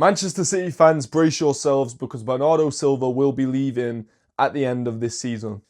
Manchester City fans, brace yourselves because Bernardo Silva will be leaving at the end of this season.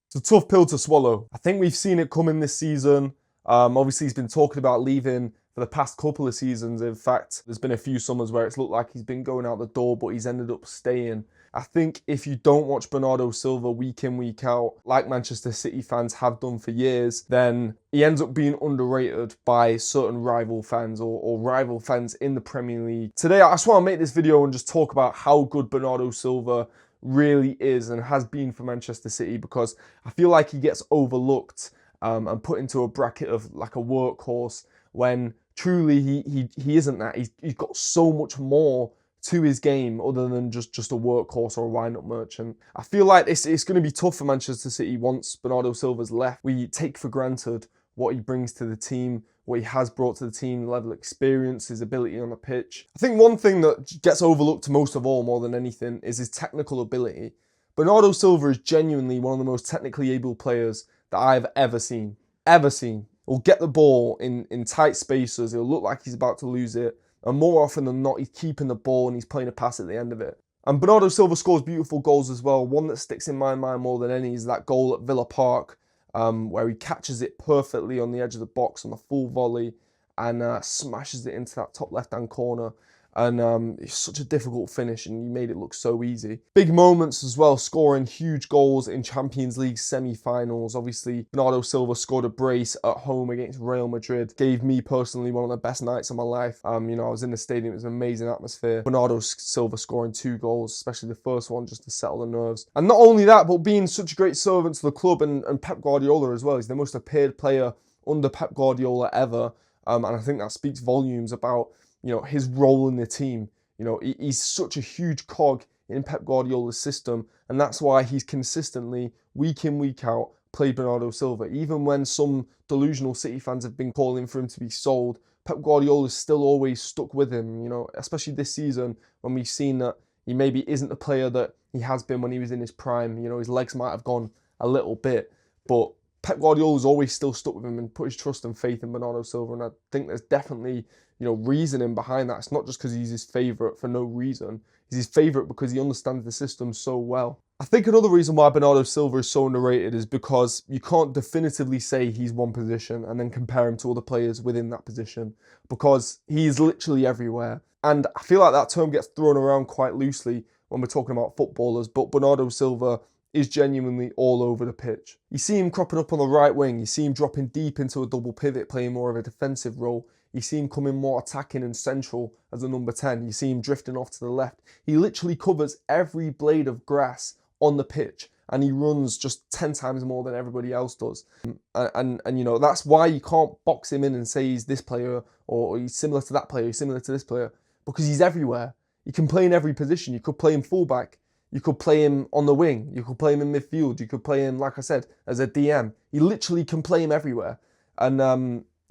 It's a tough pill to swallow. I think we've seen it coming this season. Obviously, he's been talking about leaving for the past couple of seasons. In fact, there's been a few summers where it's looked like he's been going out the door, but he's ended up staying. I think if you don't watch Bernardo Silva week in, week out, like Manchester City fans have done for years, then he ends up being underrated by certain rival fans or rival fans in the Premier League. Today, I just want to make this video and just talk about how good Bernardo Silva really is and has been for Manchester City, because I feel like he gets overlooked and put into a bracket of like a workhorse when truly he isn't that. He's got so much more to his game other than just a workhorse or a wind-up merchant. I feel like it's going to be tough for Manchester City once Bernardo Silva's left. We take for granted what he brings to the team, what he has brought to the team, the level of experience, his ability on the pitch. I think one thing that gets overlooked most of all, more than anything, is his technical ability. Bernardo Silva is genuinely one of the most technically able players that I've ever seen. Ever seen. He'll get the ball in tight spaces, he'll look like he's about to lose it, and more often than not, he's keeping the ball and he's playing a pass at the end of it. And Bernardo Silva scores beautiful goals as well. One that sticks in my mind more than any is that goal at Villa Park, where he catches it perfectly on the edge of the box on the full volley and smashes it into that top left-hand corner. And it's such a difficult finish, and he made it look so easy. Big moments as well, scoring huge goals in Champions League semi-finals. Obviously, Bernardo Silva scored a brace at home against Real Madrid. Gave me personally one of the best nights of my life. I was in the stadium, it was an amazing atmosphere. Bernardo Silva scoring 2 goals, especially the first one, just to settle the nerves. And not only that, but being such a great servant to the club and Pep Guardiola as well. He's the most paid player under Pep Guardiola ever. And I think that speaks volumes about his role in the team. He's such a huge cog in Pep Guardiola's system, and that's why he's consistently, week in, week out, played Bernardo Silva. Even when some delusional City fans have been calling for him to be sold, Pep Guardiola's still always stuck with him, especially this season when we've seen that he maybe isn't the player that he has been when he was in his prime. His legs might have gone a little bit, but Pep Guardiola's always still stuck with him and put his trust and faith in Bernardo Silva, and I think there's definitely reasoning behind that. It's not just because he's his favourite for no reason. He's his favourite because he understands the system so well. I think another reason why Bernardo Silva is so underrated is because you can't definitively say he's one position and then compare him to other players within that position, because he's literally everywhere. And I feel like that term gets thrown around quite loosely when we're talking about footballers, but Bernardo Silva is genuinely all over the pitch. You see him cropping up on the right wing, you see him dropping deep into a double pivot, playing more of a defensive role. You see him coming more attacking and central as a number 10. You see him drifting off to the left. He literally covers every blade of grass on the pitch, and he runs just 10 times more than everybody else does. And that's why you can't box him in and say he's this player or he's similar to that player, he's similar to this player, because he's everywhere. You can play in every position. You could play him fullback. You could play him on the wing. You could play him in midfield. You could play him, like I said, as a DM. You literally can play him everywhere. And,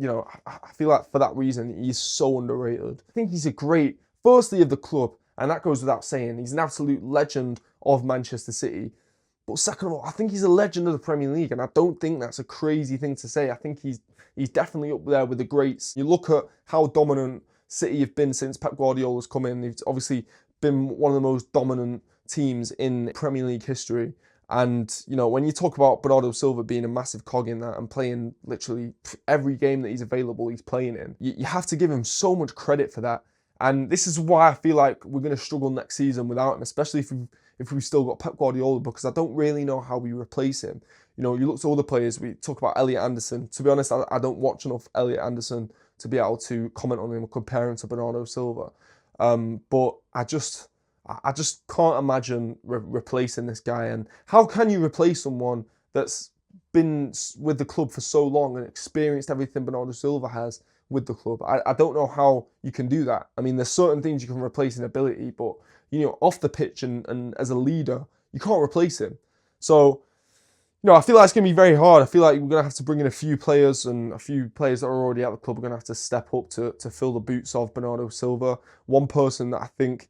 I feel like for that reason, he's so underrated. I think he's a great, firstly, of the club, and that goes without saying. He's an absolute legend of Manchester City. But second of all, I think he's a legend of the Premier League, and I don't think that's a crazy thing to say. I think he's definitely up there with the greats. You look at how dominant City have been since Pep Guardiola's come in. They've obviously been one of the most dominant teams in Premier League history. And, when you talk about Bernardo Silva being a massive cog in that and playing literally every game that he's available, he's playing in, you have to give him so much credit for that. And this is why I feel like we're going to struggle next season without him, especially if we've still got Pep Guardiola, because I don't really know how we replace him. You look to other players, we talk about Elliot Anderson. To be honest, I don't watch enough Elliot Anderson to be able to comment on him or compare him to Bernardo Silva. But I just can't imagine replacing this guy. And how can you replace someone that's been with the club for so long and experienced everything Bernardo Silva has with the club? I don't know how you can do that. I mean, there's certain things you can replace in ability, but, off the pitch and as a leader, you can't replace him. So, I feel like it's going to be very hard. I feel like we're going to have to bring in a few players, and a few players that are already at the club are going to have to step up to fill the boots of Bernardo Silva. One person that I think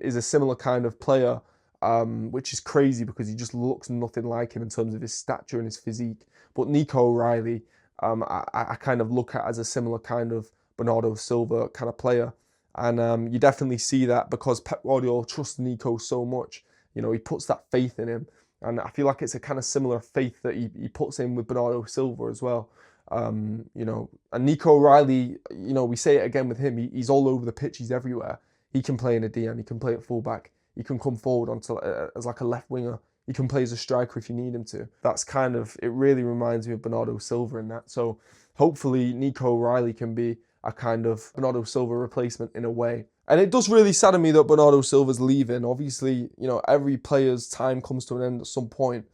is a similar kind of player, which is crazy because he just looks nothing like him in terms of his stature and his physique. But Nico O'Reilly, I kind of look at as a similar kind of Bernardo Silva kind of player. And you definitely see that because Pep Guardiola trusts Nico so much. You know, he puts that faith in him. And I feel like it's a kind of similar faith that he puts in with Bernardo Silva as well. You know, and Nico O'Reilly, you know, we say it again with him, he's all over the pitch, he's everywhere. He can play in a DM, he can play at fullback, he can come forward onto as like a left winger, he can play as a striker if you need him to. That's kind of, it really reminds me of Bernardo Silva in that. So hopefully Nico O'Reilly can be a kind of Bernardo Silva replacement in a way. And it does really sadden me that Bernardo Silva's leaving. Obviously, you know, every player's time comes to an end at some point.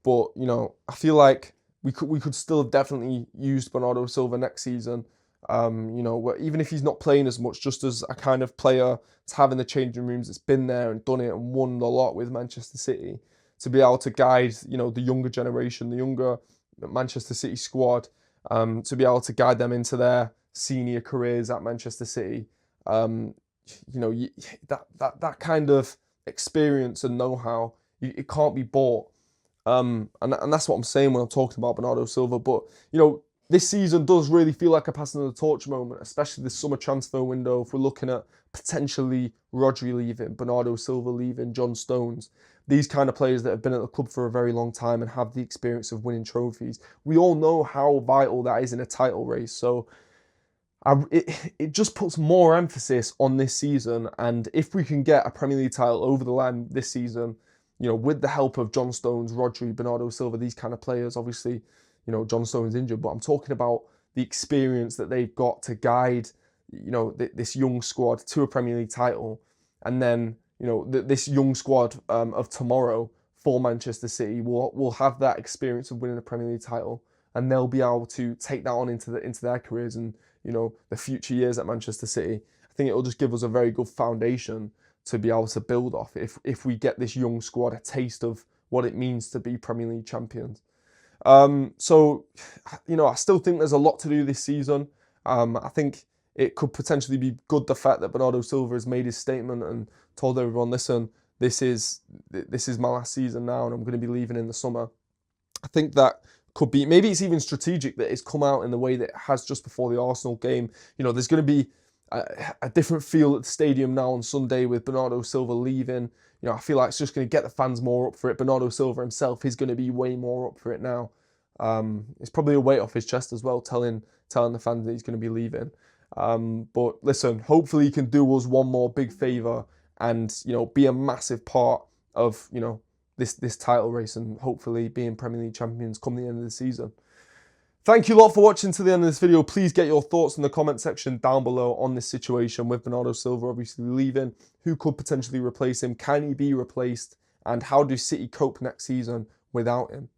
But, you know, I feel like we could still have definitely used Bernardo Silva next season. You know, even if he's not playing as much, just as a kind of player to have in the changing rooms that's been there and done it and won a lot with Manchester City, to be able to guide, you know, the younger generation, the younger Manchester City squad, to be able to guide them into their senior careers at Manchester City. You know, that kind of experience and know-how, it can't be bought. And that's what I'm saying when I'm talking about Bernardo Silva. But, you know, this season does really feel like a passing of the torch moment, especially this summer transfer window. If we're looking at potentially Rodri leaving, Bernardo Silva leaving, John Stones, these kind of players that have been at the club for a very long time and have the experience of winning trophies. We all know how vital that is in a title race. So it just puts more emphasis on this season. And if we can get a Premier League title over the line this season, you know, with the help of John Stones, Rodri, Bernardo Silva, these kind of players, obviously, you know, John Stones injured, but I'm talking about the experience that they've got to guide, you know, this young squad to a Premier League title. And then, you know, this young squad of tomorrow for Manchester City will have that experience of winning a Premier League title, and they'll be able to take that on into their careers and, you know, the future years at Manchester City. I think it'll just give us a very good foundation to be able to build off if we get this young squad a taste of what it means to be Premier League champions. So, you know, I still think there's a lot to do this season. I think it could potentially be good, the fact that Bernardo Silva has made his statement and told everyone, listen, this is my last season now and I'm going to be leaving in the summer. I think that could be, maybe it's even strategic that it's come out in the way that it has just before the Arsenal game. You know, there's going to be a different feel at the stadium now on Sunday with Bernardo Silva leaving. You know, I feel like it's just going to get the fans more up for it. Bernardo Silva himself is going to be way more up for it now. It's probably a weight off his chest as well, telling the fans that he's going to be leaving. But listen, hopefully he can do us one more big favour and, you know, be a massive part of, you know, this title race and hopefully being Premier League champions come the end of the season. Thank you a lot for watching to the end of this video. Please get your thoughts in the comment section down below on this situation with Bernardo Silva obviously leaving. Who could potentially replace him? Can he be replaced? And how do City cope next season without him?